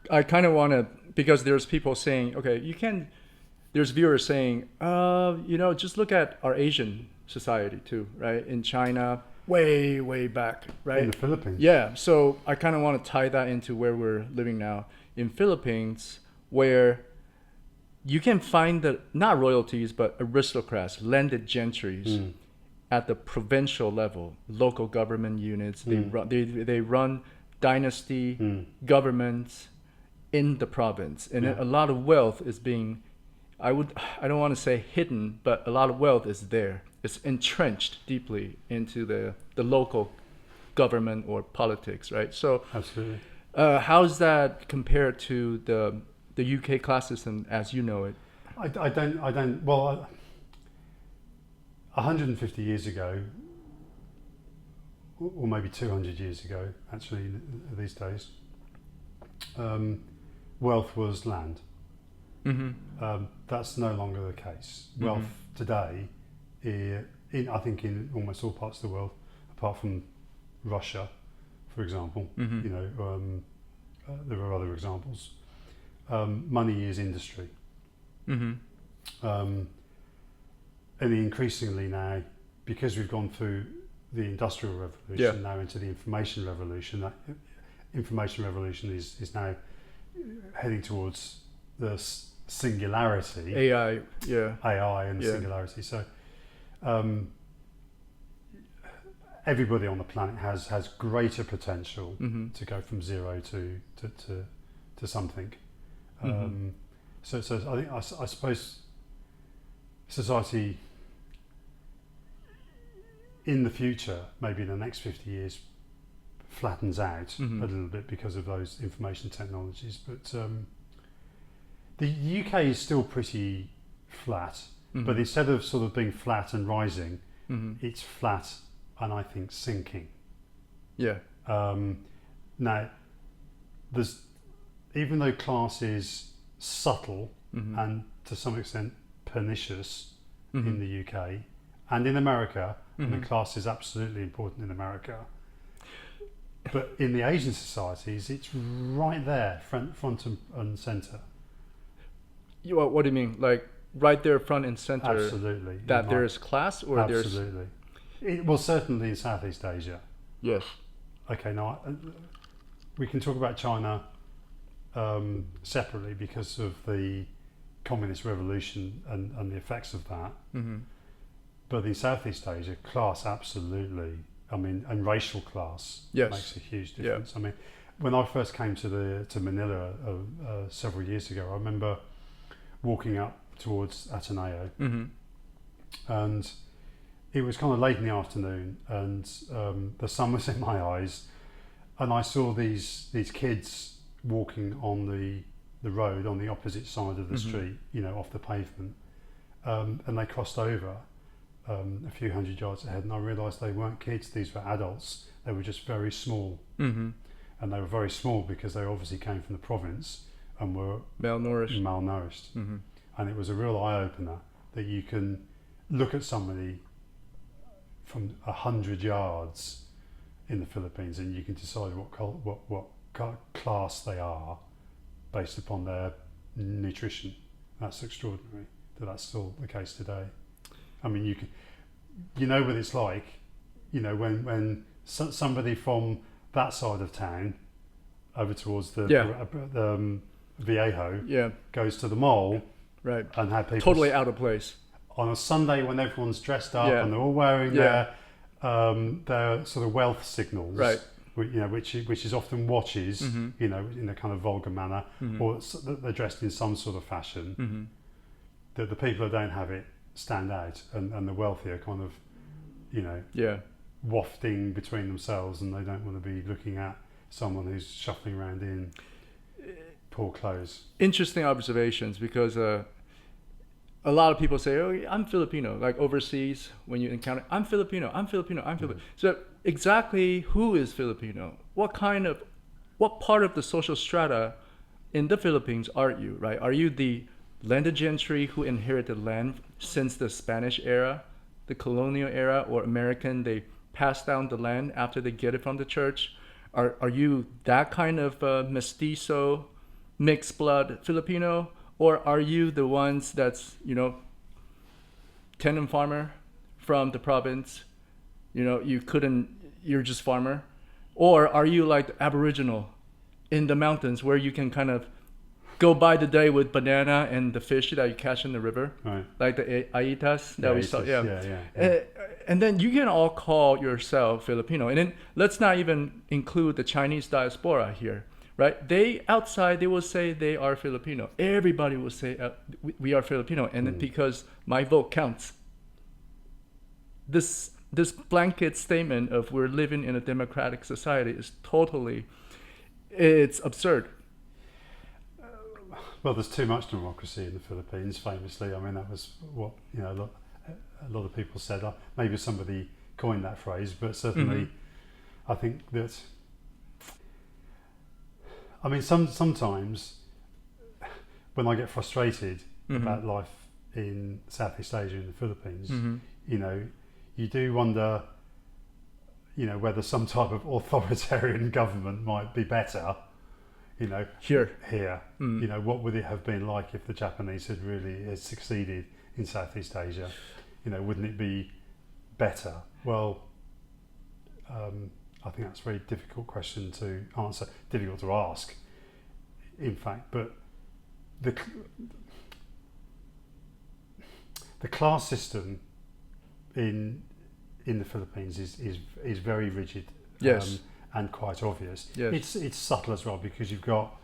I kind of want to, because there's people saying, okay, you can, there's viewers saying, just look at our Asian society too, right? In China, way back, right? In the Philippines. Yeah, so I kind of want to tie that into where we're living now. In Philippines, where you can find the, not royalties, but aristocrats, landed gentries at the provincial level, local government units. They run dynasty governments in the province, and a lot of wealth is being, I don't want to say hidden, but a lot of wealth is there. It's entrenched deeply into the local government or politics, right? So Absolutely. How's that compared to the UK class system as you know it? I don't. Well, 150 years ago, or maybe 200 years ago, actually, these days, wealth was land. That's no longer the case. Wealth today, I think in almost all parts of the world, apart from Russia, for example, there are other examples. Money is industry. And increasingly now, because we've gone through the Industrial Revolution, now into the Information Revolution, that Information Revolution is now heading towards the singularity. AI, yeah. AI and the singularity. So everybody on the planet has greater potential to go from zero to something. So I think I suppose society in the future, maybe in the next 50 years, flattens out a little bit because of those information technologies. But the UK is still pretty flat, but instead of sort of being flat and rising, it's flat and I think sinking. Yeah. Now, even though class is subtle and to some extent pernicious in the UK and in America, I mean, class is absolutely important in America. But in the Asian societies, it's right there, front and centre. What do you mean? Like right there, front and centre? Absolutely. That there is class, or absolutely. Well, certainly in Southeast Asia. Yes. Okay, now we can talk about China separately because of the communist revolution and the effects of that. But in Southeast Asia, class absolutely. I mean, and racial class makes a huge difference. I mean, when I first came to Manila several years ago, I remember walking up towards Ateneo, and it was kind of late in the afternoon, and the sun was in my eyes, and I saw these kids walking on the road on the opposite side of the street, off the pavement, and they crossed over a few hundred yards ahead, and I realised they weren't kids; these were adults. They were just very small, and they were very small because they obviously came from the province and were malnourished. And it was a real eye opener that you can look at somebody from 100 yards in the Philippines, and you can decide what class they are based upon their nutrition. That's extraordinary that that's still the case today. I mean, you know what it's like, when somebody from that side of town over towards the Viejo goes to the mall, right, and had people totally out of place on a Sunday when everyone's dressed up and they're all wearing their sort of wealth signals, right, which is often watches, in a kind of vulgar manner, or they're dressed in some sort of fashion. That the people who don't have it stand out, and the wealthy are kind of, wafting between themselves, and they don't want to be looking at someone who's shuffling around in poor clothes. Interesting observations, because a lot of people say, "Oh, I'm Filipino." Like overseas, when you encounter, "I'm Filipino, I'm Filipino, I'm Filipino." So exactly who is Filipino? What part of the social strata in the Philippines are you? Right? Are you the landed gentry who inherited land since the Spanish era, the colonial era, or American? They pass down the land after they get it from the church. Are you that kind of mestizo mixed blood Filipino, or are you the ones that's, tenant farmer from the province? You're just farmer, or are you like Aboriginal in the mountains where you can kind of go by the day with banana and the fish that you catch in the river, right, like the aitas that we saw. Yeah. And then you can all call yourself Filipino. And then let's not even include the Chinese diaspora here, right? They will say they are Filipino. Everybody will say we are Filipino, and then because my vote counts. This blanket statement of we're living in a democratic society is it's absurd. Well, there's too much democracy in the Philippines, famously. I mean, that was what a lot of people said. Maybe somebody coined that phrase, but certainly, I think that. I mean, sometimes when I get frustrated about life in Southeast Asia and the Philippines, you do wonder, whether some type of authoritarian government might be better. Here. What would it have been like if the Japanese had really succeeded in Southeast Asia? Wouldn't it be better? Well, I think that's a very difficult question to answer, difficult to ask, in fact. But the class system in the Philippines is very rigid. Yes. And quite obvious. Yes. It's subtle as well, because you've got,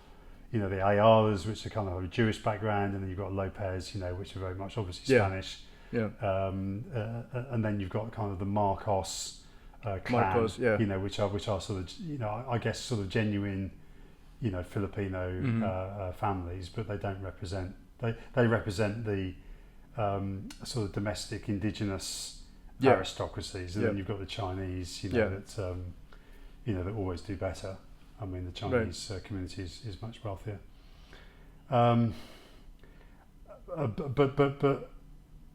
the Ayala's, which are kind of a Jewish background, and then you've got Lopez, which are very much obviously Spanish. Yeah. And then you've got kind of the Marcos clan, which are sort of, I guess sort of genuine, Filipino families, but they don't represent. They represent the sort of domestic indigenous aristocracies, and then you've got the Chinese, that always do better. I mean, the Chinese community is much wealthier. But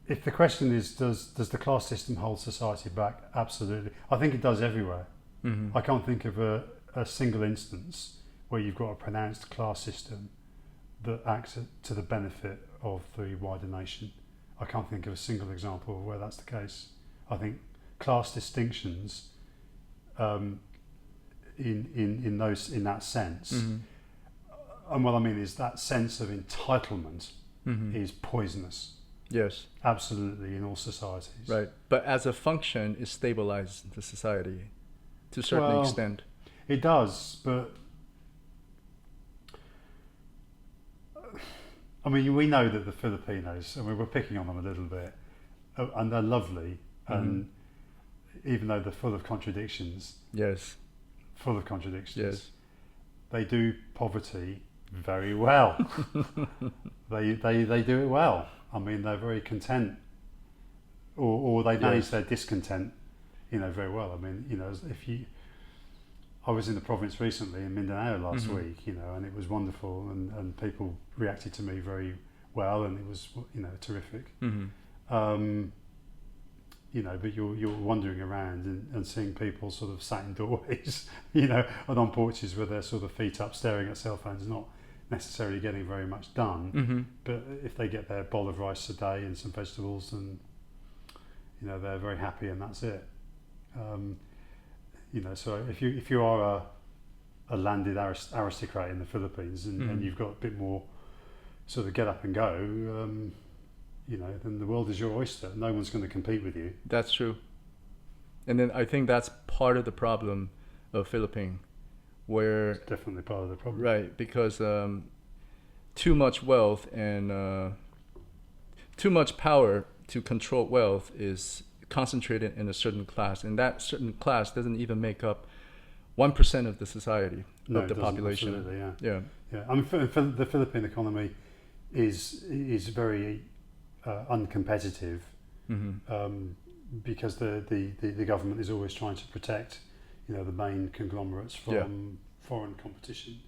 if the question is, does the class system hold society back? Absolutely. I think it does everywhere. I can't think of a single instance where you've got a pronounced class system that acts to the benefit of the wider nation. I can't think of a single example of where that's the case. I think class distinctions in that sense, and what I mean is that sense of entitlement is poisonous. Yes, absolutely, in all societies. Right, but as a function, it stabilizes the society to a certain extent. It does, but I mean, we know that the Filipinos, I mean, we're picking on them a little bit, and they're lovely, and even though they're full of contradictions. Yes. They do poverty very well. they do it well. I mean, they're very content, or they manage their discontent, very well. I mean, I was in the province recently in Mindanao last week, and it was wonderful, and people reacted to me very well, and it was, terrific. But you're wandering around and seeing people sort of sat in doorways, and on porches with their sort of feet up, staring at cell phones, not necessarily getting very much done. But if they get their bowl of rice a day and some vegetables, and they're very happy, and that's it. So if you are a landed aristocrat in the Philippines, and you've got a bit more sort of get up and go, then the world is your oyster. No one's going to compete with you. That's true. And then I think that's part of the problem of Philippines, where it's definitely part of the problem. Right, because too much wealth and too much power to control wealth is concentrated in a certain class, and that certain class doesn't even make up 1% of the society, of the population. Absolutely, yeah. I mean, the Philippine economy is very uncompetitive, because the government is always trying to protect, the main conglomerates from foreign competition.